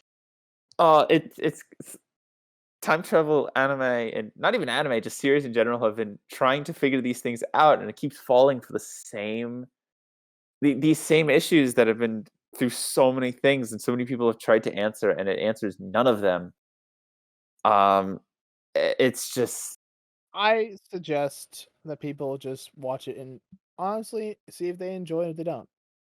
time travel anime, and not even anime, just series in general, have been trying to figure these things out, and it keeps falling for these same issues that have been through so many things, and so many people have tried to answer, and it answers none of them. It's just I suggest that people just watch it and honestly see if they enjoy it or if they don't.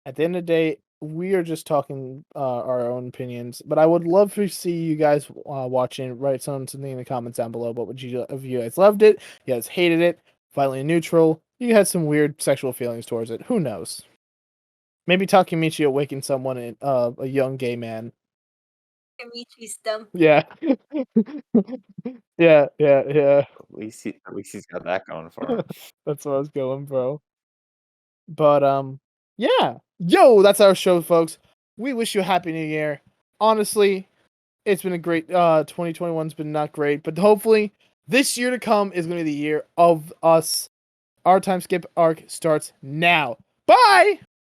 At the end of the day, we are just talking our own opinions, but I would love to see you guys watching. Write something in the comments down below. What would you if you guys loved it? You guys hated it? Violently neutral? You had some weird sexual feelings towards it? Who knows? Maybe Takamichi awakened someone in a young gay man. Takamichi's dumb. Yeah. yeah. at least he's got that going for him. That's where I was going, bro. But yeah. Yo, that's our show, folks. We wish you a happy new year. Honestly, it's been a great 2021's been not great, but hopefully this year to come is going to be the year of us. Our time skip arc starts now. Bye.